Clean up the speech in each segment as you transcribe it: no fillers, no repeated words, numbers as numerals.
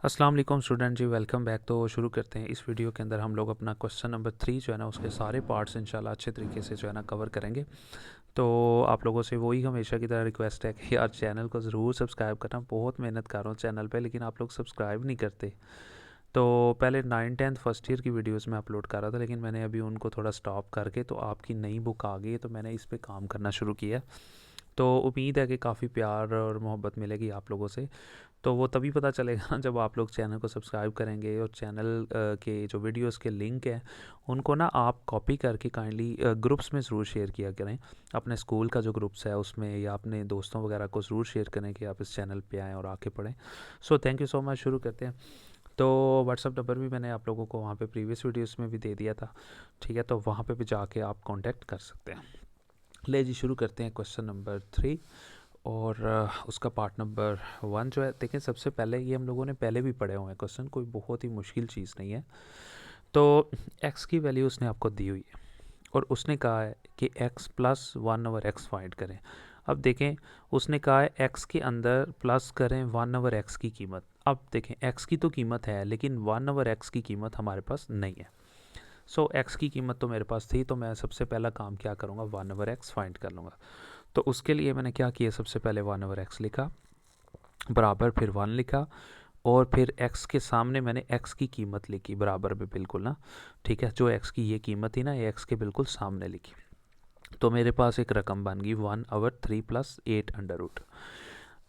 अस्सलाम वालेकुम स्टूडेंट जी, welcome back. तो शुरू करते हैं। इस वीडियो के अंदर हम लोग अपना क्वेश्चन नंबर 3 जो है ना उसके सारे पार्ट्स इंशाल्लाह अच्छे तरीके से जो है ना कवर करेंगे। तो आप लोगों से वही हमेशा की तरह रिक्वेस्ट है कि यार चैनल को ज़रूर सब्सक्राइब करना। बहुत मेहनत कर रहा हूँ चैनल पे, लेकिन आप लोग सब्सक्राइब नहीं करते। तो पहले 9th 10th फर्स्ट ईयर की वीडियोस में अपलोड कर रहा था, लेकिन मैंने अभी उनको थोड़ा स्टॉप करके तो आपकी नई बुक आ गई है, तो मैंने इस पर काम करना शुरू किया। तो उम्मीद है कि काफ़ी प्यार और मोहब्बत मिलेगी आप लोगों से। तो वो तभी पता चलेगा ना जब आप लोग चैनल को सब्सक्राइब करेंगे, और चैनल के जो वीडियोस के लिंक हैं उनको ना आप कॉपी करके काइंडली ग्रुप्स में ज़रूर शेयर किया करें। अपने स्कूल का जो ग्रुप्स है उसमें, या अपने दोस्तों वगैरह को ज़रूर शेयर करें कि आप इस चैनल पे आएँ और आके पढ़ें। So thank you so much. शुरू करते हैं। तो व्हाट्सअप नंबर भी मैंने आप लोगों को वहाँ पे प्रीवियस वीडियोस में भी दे दिया था, ठीक है। तो वहाँ पे भी जाके आप कांटेक्ट कर सकते हैं। ले जी, शुरू करते हैं क्वेश्चन नंबर 3 और उसका पार्ट नंबर 1 जो है। देखें, सबसे पहले ये हम लोगों ने पहले भी पढ़े हुए हैं क्वेश्चन, कोई बहुत ही मुश्किल चीज़ नहीं है। तो x की वैल्यू उसने आपको दी हुई है और उसने कहा है कि x प्लस 1/x फाइंड करें। अब देखें, उसने कहा है x के अंदर प्लस करें 1/x की कीमत। अब देखें, x की तो कीमत है, लेकिन 1/x की कीमत हमारे पास नहीं है। सो x की कीमत तो मेरे पास थी, तो मैं सबसे पहला काम क्या करूँगा, 1/x फाइंड कर लूँगा। तो उसके लिए मैंने क्या किया, सबसे पहले 1/x लिखा, बराबर फिर 1 लिखा, और फिर x के सामने मैंने x की कीमत लिखी बराबर में, बिल्कुल ना, ठीक है। जो x की ये कीमत थी ना, ये x के बिल्कुल सामने लिखी। तो मेरे पास एक रकम बन गई 1/3 + 8 √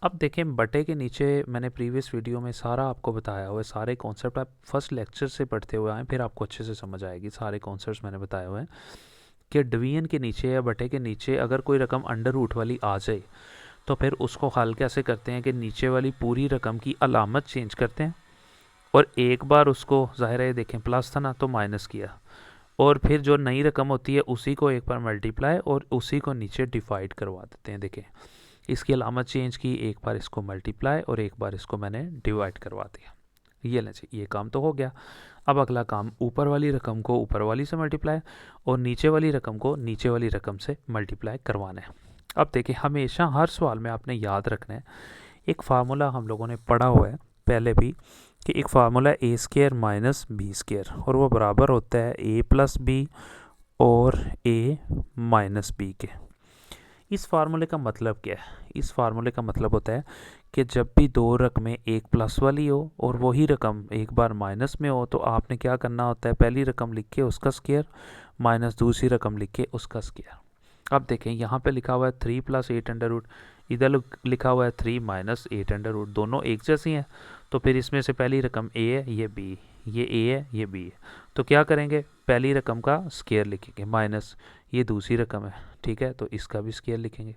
अब देखें, बटे के नीचे मैंने प्रीवियस वीडियो में सारा आपको बताया हुआ है, सारे कॉन्सेप्ट आप फर्स्ट लेक्चर से पढ़ते हुए आए, फिर आपको अच्छे से समझ आएगी। सारे कॉन्सेप्ट्स मैंने बताए हुए हैं कि डिवीजन के नीचे या बटे के नीचे अगर कोई रकम अंडर रूट वाली आ जाए तो फिर उसको हल कैसे करते हैं कि नीचे वाली पूरी रकम की अलामत चेंज करते हैं, और एक बार उसको, ज़ाहिर है देखें प्लस था ना तो माइनस किया, और फिर जो नई रकम होती है उसी को एक बार मल्टीप्लाई और उसी को नीचे डिवाइड करवा देते हैं। देखें, इसकी अलामत चेंज की, एक बार इसको मल्टीप्लाई और एक बार इसको मैंने डिवाइड करवा दिया। ये लें जी, ये काम तो हो गया। अब अगला काम, ऊपर वाली रकम को ऊपर वाली से मल्टीप्लाई और नीचे वाली रकम को नीचे वाली रकम से मल्टीप्लाई करवाना है। अब देखिए, हमेशा हर सवाल में आपने याद रखना है, एक फार्मूला हम लोगों ने पढ़ा हुआ है पहले भी, कि एक फार्मूला a² - b², और वो बराबर होता है a + b और a - b के। इस फार्मूले का मतलब क्या है? इस फार्मूले का मतलब होता है कि जब भी दो रकमें, एक प्लस वाली हो और वही रकम एक बार माइनस में हो, तो आपने क्या करना होता है, पहली रकम लिख के उसका स्क्वायर माइनस दूसरी रकम लिख के उसका स्क्वायर। अब देखें, यहाँ पे लिखा हुआ है 3 + 8 √ इधर लिखा हुआ है 3 - 8 √ दोनों एक जैसी हैं। तो फिर इसमें से पहली रकम a है, ये b, ये a है, ये b है। तो क्या करेंगे, पहली रकम का स्क्वायर लिखेंगे माइनस, ये दूसरी रकम है, ठीक है, तो इसका भी स्क्वायर लिखेंगे,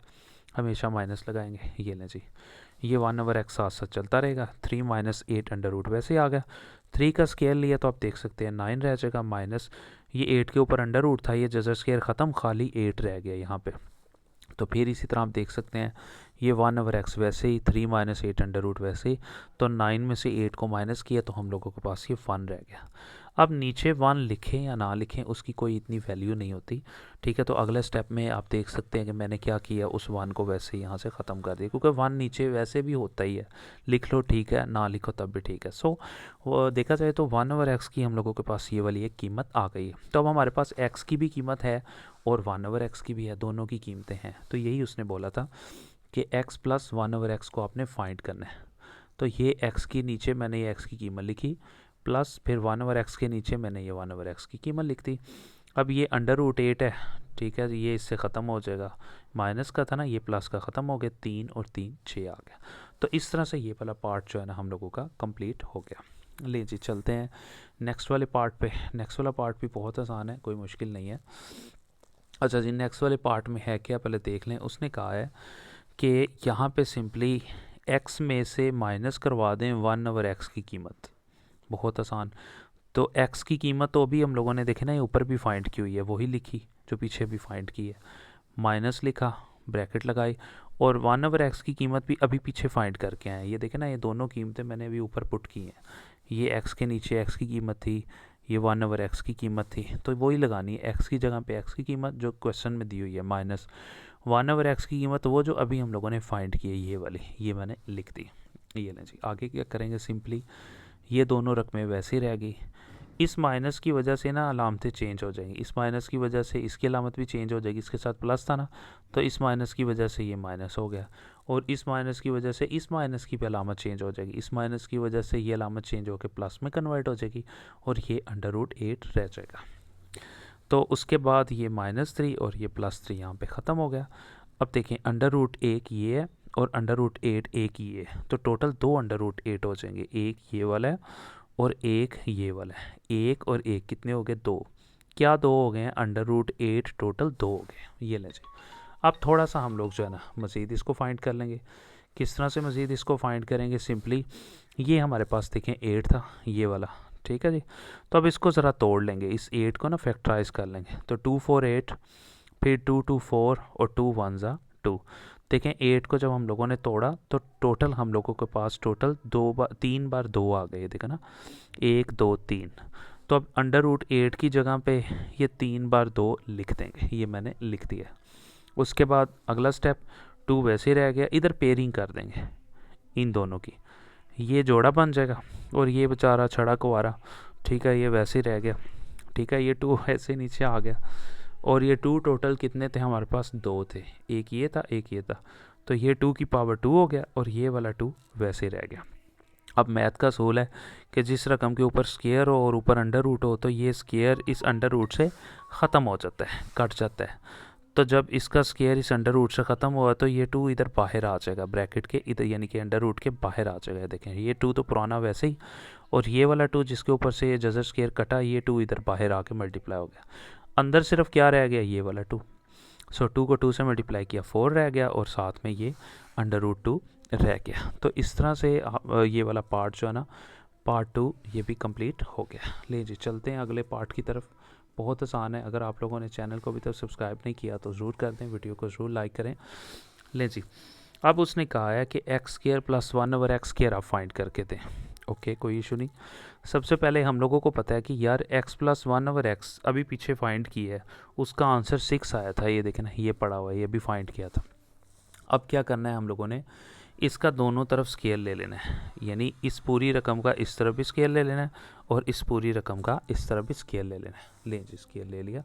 हमेशा माइनस लगाएंगे। ये लें जी, ये 1/x साथ साथ चलता रहेगा। 3 - 8 √ वैसे ही आ गया। 3 का स्क्वायर लिया तो आप देख सकते हैं 9 रह जाएगा, माइनस ये 8 के ऊपर अंडर रूट था, ये जजर स्क्वायर ख़त्म, खाली 8 रह गया यहाँ पे। तो फिर इसी तरह आप देख सकते हैं, ये 1/x वैसे ही, 3 - 8 √ वैसे ही। तो 9 में से 8 को माइनस किया तो हम लोगों के पास ये 1 रह गया। अब नीचे 1 लिखें या ना लिखें उसकी कोई इतनी वैल्यू नहीं होती, ठीक है। तो अगले स्टेप में आप देख सकते हैं कि मैंने क्या किया, उस 1 को वैसे ही यहाँ से ख़त्म कर दिया, क्योंकि 1 नीचे वैसे भी होता ही है, लिख लो ठीक है, ना लिखो तब भी ठीक है। सो वो देखा जाए तो 1/x की हम लोगों के पास ये वाली एक कीमत आ गई है। तो अब हमारे पास x की भी कीमत है और 1/x की भी है, दोनों की कीमतें हैं। तो यही उसने बोला था कि x + 1/x को आपने फाइंड करना है। तो ये x की नीचे मैंने ये x की कीमत लिखी, प्लस फिर 1/x के नीचे मैंने ये 1/x की कीमत लिख दी। अब ये √8 है, ठीक है, ये इससे ख़त्म हो जाएगा, माइनस का था ना, ये प्लस का ख़त्म हो गया, 3 और 3 6 आ गया। तो इस तरह से ये वाला पार्ट जो है ना हम लोगों का कंप्लीट हो गया। ले जी, चलते हैं नेक्स्ट वाले पार्ट पे। नेक्स्ट वाला पार्ट भी बहुत आसान है, कोई मुश्किल नहीं है। अच्छा जी, नेक्स्ट वाले पार्ट में है क्या, पहले देख लें। उसने कहा है कि यहाँ पे सिंपली x में से माइनस करवा दें 1/x की कीमत। बहुत आसान। तो x की कीमत तो अभी हम लोगों ने देखे ना, ये ऊपर भी फाइंड की हुई है, वही लिखी जो पीछे भी फाइंड की है, माइनस लिखा, ब्रैकेट लगाई, और 1/x की कीमत भी अभी पीछे फाइंड करके आए। ये देखे ना, ये दोनों कीमतें मैंने अभी ऊपर पुट की हैं। ये x के नीचे x की कीमत थी, ये 1/x की कीमत थी, तो वही लगानी है, x की जगह पे x की कीमत जो क्वेश्चन में दी हुई है, माइनस 1/x की कीमत वो जो अभी हम लोगों ने फाइंड की है, ये वाली, ये मैंने लिख दी। ये लें जी, आगे क्या करेंगे, सिंपली ये दोनों रकमें वैसे रह गई। इस माइनस की वजह से ना अलामतें चेंज हो जाएंगी, इस माइनस की वजह से इसकी अलामत भी चेंज हो जाएगी, इसके साथ प्लस था ना तो इस माइनस की वजह से ये माइनस हो गया, और इस माइनस की वजह से इस माइनस की भी अलामत चेंज हो जाएगी, इस माइनस की वजह से ये अलामत चेंज होकर प्लस में कन्वर्ट हो जाएगी, और ये √8 रह जाएगा। तो उसके बाद ये -3 और ये +3 यहाँ पे ख़त्म हो गया। अब देखें √1 ये है और √8 एक ये है, तो टोटल 2 √8 हो जाएंगे, एक ये वाला है और एक ये वाला है। एक और एक कितने हो गए? 2। क्या 2 हो गए हैं? √8 टोटल 2 हो गए। ये ले जाए। अब थोड़ा सा हम लोग जो है ना मज़ीद इसको फाइंड कर लेंगे। किस तरह से मज़ीद इसको फाइंड करेंगे? सिंपली ये हमारे पास देखें 8 था ये वाला, ठीक है जी। तो अब इसको ज़रा तोड़ लेंगे, इस 8 को ना फैक्टराइज कर लेंगे। तो 2 4 8, फिर 2 2 4 और 2 1 2। देखें 8 को जब हम लोगों ने तोड़ा तो टोटल हम लोगों के पास टोटल 3 बार 2 आ गए, देखा ना, 1 2 3। तो अब √8 की जगह पे ये 3 बार 2 लिख देंगे, ये मैंने लिख दिया। उसके बाद अगला स्टेप 2 वैसे रह गया, इधर पेयरिंग कर देंगे इन दोनों की, ये जोड़ा बन जाएगा, और ये बेचारा छड़ा कुंवारा, ठीक है, ये वैसे रह गया, ठीक है, ये 2 ऐसे नीचे आ गया। और ये 2 टोटल कितने थे हमारे पास? 2 थे, एक ये था एक ये था, तो ये 2 की पावर 2 हो गया और ये वाला 2 वैसे रह गया। अब मैथ का असूल है कि जिस रकम के ऊपर स्केयर हो और ऊपर अंडर रूट हो तो ये स्केयर इस अंडर रूट से ख़त्म हो जाता है, कट जाता है। तो जब इसका स्केयर इस अंडर रूट से ख़त्म हुआ तो ये 2 इधर बाहर आ जाएगा, ब्रैकेट के इधर, यानी कि अंडर रूट के बाहर आ जाएगा। देखें ये 2 तो पुराना वैसे ही, और ये वाला 2 जिसके ऊपर से ये जजर स्केयर कटा, ये 2 इधर बाहर आके मल्टीप्लाई हो गया। अंदर सिर्फ क्या रह गया? ये वाला 2। सो 2 को 2 से मल्टीप्लाई किया 4 रह गया, और साथ में ये √2 रह गया। तो इस तरह से ये वाला पार्ट जो है ना, पार्ट 2 ये भी कंप्लीट हो गया। ले जी चलते हैं अगले पार्ट की तरफ। बहुत आसान है, अगर आप लोगों ने चैनल को अभी तक सब्सक्राइब नहीं किया तो ज़रूर कर दें, वीडियो को ज़रूर लाइक करें। ले जी, अब उसने कहा है कि x² + 1/x² आप फाइंड करके दें। ओके, कोई इशू नहीं। सबसे पहले हम लोगों को पता है कि यार x + 1/x अभी पीछे फाइंड की है, उसका आंसर 6 आया था, ये देखें ना, ये पड़ा हुआ है, ये भी फाइंड किया था। अब क्या करना है हम लोगों ने? इसका दोनों तरफ स्केल ले लेना है, यानी इस पूरी रकम का इस तरफ भी स्केल ले लेना है और इस पूरी रकम का इस तरफ भी स्केल ले लेना है। लें जी, स्केल ले लिया।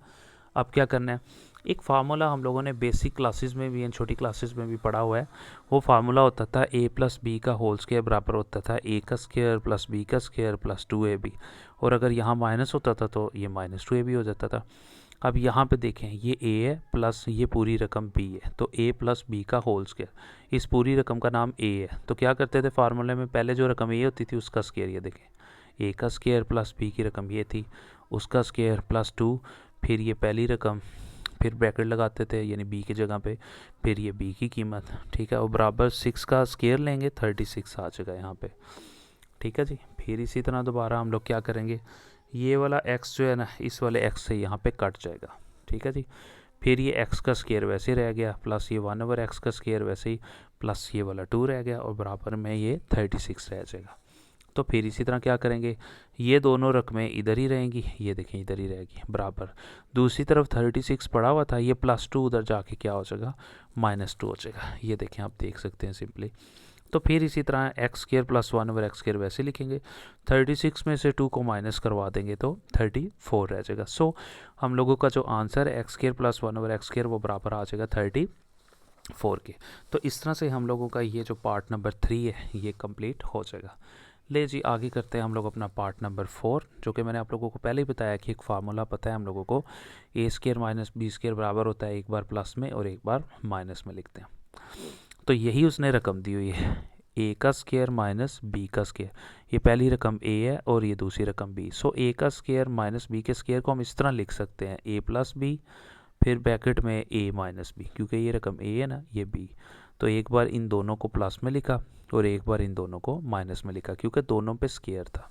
अब क्या करना है? एक फार्मूला हम लोगों ने बेसिक क्लासेस में भी, छोटी क्लासेस में भी पढ़ा हुआ है। वो फार्मूला होता था a + b का होल स्क्वायर बराबर होता था a² + b² + 2ab, और अगर यहाँ माइनस होता था तो ये -2ab हो जाता था। अब यहाँ पे देखें, ये a है प्लस ये पूरी रकम b है, तो a + b का होल स्क्वायर, इस पूरी रकम का नाम a है। तो क्या करते थे फार्मूले में? पहले जो रकम a होती थी उसका स्क्वायर, ये देखें a का स्क्वायर प्लस b की रकम ये थी, उसका स्क्वायर +2, फिर ये पहली रकम, फिर ब्रैकेट लगाते थे यानी b की जगह पे, फिर ये b की कीमत, ठीक है, और बराबर 6 का स्क्वायर लेंगे, 36 आ जाएगा यहाँ पे, ठीक है जी। फिर इसी तरह दोबारा हम लोग क्या करेंगे? ये वाला x जो है ना, इस वाले x से यहाँ पे कट जाएगा, ठीक है जी। फिर ये x का स्क्वायर वैसे रह गया, प्लस ये 1/x का स्क्वायर वैसे ही, प्लस ये वाला 2 रह गया, और बराबर में ये 36 रह जाएगा। तो फिर इसी तरह क्या करेंगे? ये दोनों रकमें इधर ही रहेंगी, ये देखें इधर ही रहेगी बराबर। दूसरी तरफ 36 पड़ा हुआ था, ये +2 उधर जाके क्या हो जाएगा? -2 हो जाएगा। ये देखें, आप देख सकते हैं सिंपली। तो फिर इसी तरह x² + 1/x² वैसे लिखेंगे, 36 में से 2 को माइनस करवा देंगे तो 34 रह जाएगा। सो हम लोगों का जो आंसर है x² + 1/x² वो बराबर आ जाएगा 34 के। तो इस तरह से हम लोगों का ये जो पार्ट नंबर 3 है ये कंप्लीट हो जाएगा। ले जी, आगे करते हैं हम लोग अपना पार्ट नंबर 4, जो कि मैंने आप लोगों को पहले ही बताया कि एक फार्मूला पता है हम लोगों को, a² - b² बराबर होता है, एक बार प्लस में और एक बार माइनस में लिखते हैं। तो यही उसने रकम दी हुई है, a का स्क्वायर माइनस b का स्क्वायर। ये पहली रकम a है और ये दूसरी रकम b। सो a का स्क्वायर माइनस b के स्क्वायर को हम इस तरह लिख सकते हैं, a + b, फिर ब्रैकेट में a - b, क्योंकि ये रकम a है ना, ये b। तो एक बार इन दोनों को प्लस में लिखा और एक बार इन दोनों को माइनस में लिखा, क्योंकि दोनों पे स्क्वायर था।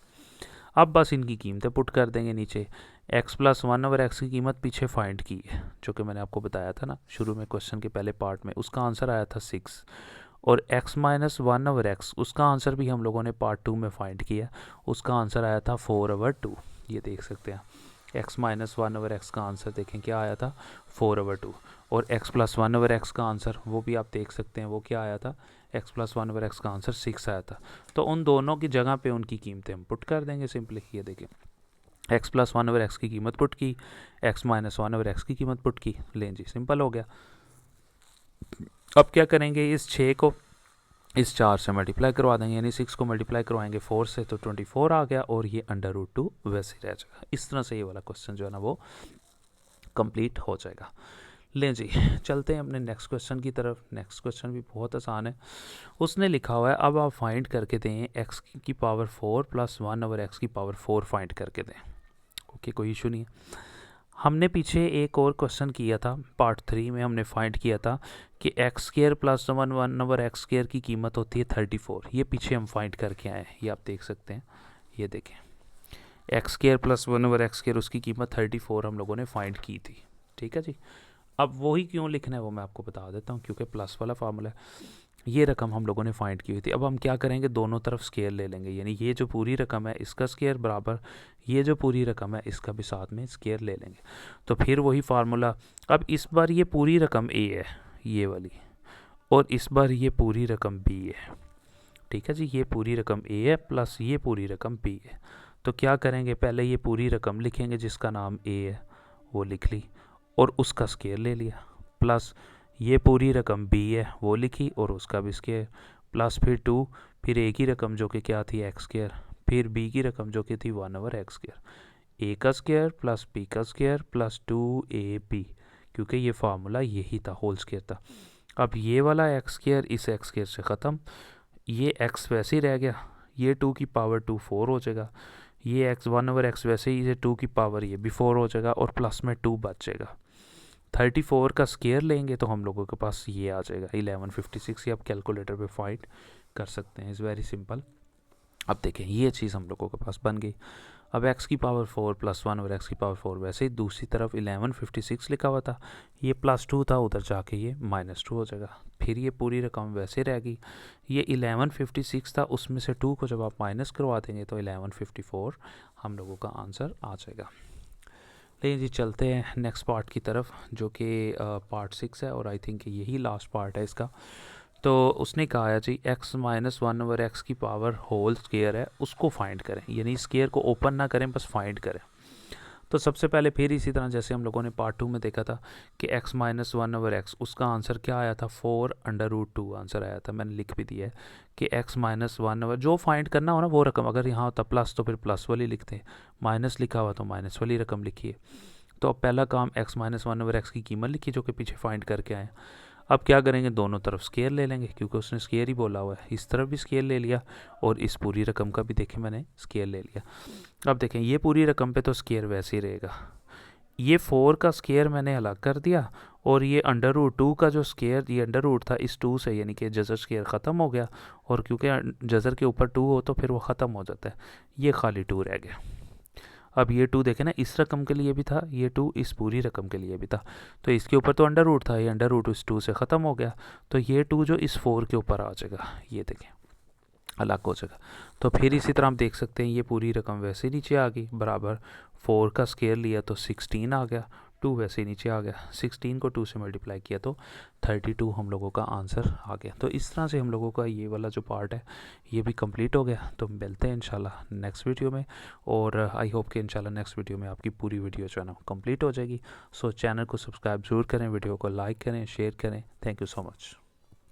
अब बस इनकी कीमतें पुट कर देंगे नीचे। x + 1/x की कीमत पीछे फाइंड की है, जो कि मैंने आपको बताया था ना शुरू में क्वेश्चन के पहले पार्ट में, उसका आंसर आया था 6। और x - 1/x उसका आंसर भी हम लोगों ने पार्ट 2 में फाइंड किया, उसका आंसर आया था 4/2। ये देख सकते हैं, x - 1/x का आंसर देखें क्या आया था, 4/2। और x + 1/x का आंसर वो भी आप देख सकते हैं, वो क्या आया था, x plus one over x का आंसर 6 आया था। तो उन दोनों की जगह पे उनकी कीमतें हम पुट कर देंगे सिंपली। ये देखिए x plus one over x की कीमत पुट की, x minus one over x की कीमत पुट की। लें जी, सिंपल हो गया। अब क्या करेंगे, इस 6 को इस 4 से मल्टीप्लाई करवा देंगे, यानी 6 को मल्टीप्लाई करवाएंगे 4 से तो 24 आ गया, और ये √2 वैसे ही रह जाएगा। इस तरह से ये वाला क्वेश्चन जो है ना वो कंप्लीट हो जाएगा। लें जी, चलते हैं अपने नेक्स्ट क्वेश्चन की तरफ। नेक्स्ट क्वेश्चन भी बहुत आसान है। उसने लिखा हुआ है, अब आप फाइंड करके दें एक्स की पावर 4 प्लस 1 ओवर एक्स की पावर 4 फाइंड करके दें। ओके, कोई इशू नहीं है। हमने पीछे एक और क्वेश्चन किया था, पार्ट 3 में हमने फाइंड किया था कि x square plus 1 over x square की कीमत होती है 34। ये पीछे हम फाइंड करके आए हैं, ये आप देख सकते हैं। ये देखें, x square plus 1 over x square, उसकी कीमत 34 हम लोगों ने फाइंड की थी। ठीक है जी। अब वही क्यों लिखना है वो मैं आपको बता देता हूँ, क्योंकि प्लस वाला फार्मूला है। ये रकम हम लोगों ने फाइंड की हुई थी। अब हम क्या करेंगे, दोनों तरफ स्केयर ले लेंगे, यानी ये जो पूरी रकम है इसका स्केयर बराबर ये जो पूरी रकम है इसका भी साथ में स्केयर ले लेंगे। तो फिर वही फार्मूला। अब इस बार ये पूरी रकम ए है, ये वाली, और इस बार ये पूरी रकम बी है। ठीक है जी, ये पूरी रकम ए है प्लस ये पूरी रकम बी है। तो क्या करेंगे, पहले ये पूरी रकम लिखेंगे जिसका नाम ए है, वो लिख ली और उसका स्केयर ले लिया, प्लस ये पूरी रकम बी है वो लिखी और उसका भी स्केयर, प्लस फिर 2, फिर ए की रकम जो कि क्या थी एक्स स्केयर, फिर बी की रकम जो कि थी 1 ओवर एक्स स्केयर। ए का स्केयर प्लस बी का स्केयर प्लस 2ab, क्योंकि ये फार्मूला यही था, होल स्केयर था। अब ये वाला एक्स स्केयर इस एक्स स्केयर से ख़त्म, ये एक्स वैसे ही रह गया, ये 2 की पावर 2 4 हो जाएगा, ये एक्स 1 ओवर एक्स वैसे ही, ये 2 की पावर ये भी 4 हो जाएगा, और प्लस में 2 बचेगा। 34 का स्केयर लेंगे तो हम लोगों के पास ये आ जाएगा 1156। ये आप कैलकुलेटर पे फाइंड कर सकते हैं, इज़ वेरी सिंपल। अब देखें, ये चीज़ हम लोगों के पास बन गई। अब x की पावर 4 प्लस 1 और x की पावर 4, वैसे ही दूसरी तरफ 1156 लिखा हुआ था, ये +2 था, उधर जाके ये -2 हो जाएगा। फिर ये पूरी रकम वैसे रह गई, ये 1156 था, उसमें से 2 को जब आप माइनस करवा देंगे तो 1154 हम लोगों का आंसर आ जाएगा। लेकिन जी, चलते हैं नेक्स्ट पार्ट की तरफ, जो कि पार्ट 6 है, और आई थिंक यही लास्ट पार्ट है इसका। तो उसने कहा है जी, x माइनस 1 ओवर एक्स की पावर होल स्केयर है, उसको फाइंड करें, यानी स्केयर को ओपन ना करें, बस फाइंड करें। तो सबसे पहले फिर इसी तरह जैसे हम लोगों ने पार्ट 2 में देखा था कि x माइनस 1 ओवर एक्स, उसका आंसर क्या आया था, 4√2 आंसर आया था। मैंने लिख भी दिया है कि x माइनस 1 ओवर, जो फाइंड करना हो ना वो रकम, अगर यहाँ होता प्लस तो फिर प्लस वाली लिखते हैं, माइनस लिखा हुआ तो माइनस वाली रकम लिखिए। तो अब पहला काम x माइनस 1 ओवर एक्स की कीमत लिखी जो कि पीछे फाइंड करके आए। अब क्या करेंगे, दोनों तरफ स्केयर ले लेंगे, क्योंकि उसने स्केयर ही बोला हुआ है। इस तरफ भी स्केयर ले लिया और इस पूरी रकम का भी देखें मैंने स्केयर ले लिया। अब देखें, ये पूरी रकम पे तो स्केयर वैसे ही रहेगा, ये 4 का स्केयर मैंने अलग कर दिया, और ये √2 का जो स्केयर, ये √ था इस 2 से, यानी कि जज़र स्केयर ख़त्म हो गया, और क्योंकि जज़र के ऊपर 2 हो तो फिर वो ख़त्म हो जाता है, ये खाली 2 रह गया। अब ये 2 देखें ना, इस रकम के लिए भी था, ये 2 इस पूरी रकम के लिए भी था, तो इसके ऊपर तो √ था, ये √ इस 2 से ख़त्म हो गया, तो ये 2 जो इस 4 के ऊपर आ जाएगा, ये देखें अलग हो जाएगा। तो फिर इसी तरह हम देख सकते हैं, ये पूरी रकम वैसे नीचे आ गई, बराबर 4 का स्केयर लिया तो 16 आ गया, 2 वैसे नीचे आ गया, 16 को 2 से मल्टीप्लाई किया तो 32 हम लोगों का आंसर आ गया। तो इस तरह से हम लोगों का ये वाला जो पार्ट है ये भी कंप्लीट हो गया। तो मिलते हैं इंशाल्लाह नेक्स्ट वीडियो में, और आई होप कि इंशाल्लाह नेक्स्ट वीडियो में आपकी पूरी वीडियो जो है ना कंप्लीट हो जाएगी। सो चैनल को सब्सक्राइब ज़रूर करें, वीडियो को लाइक करें, शेयर करें। Thank you so much.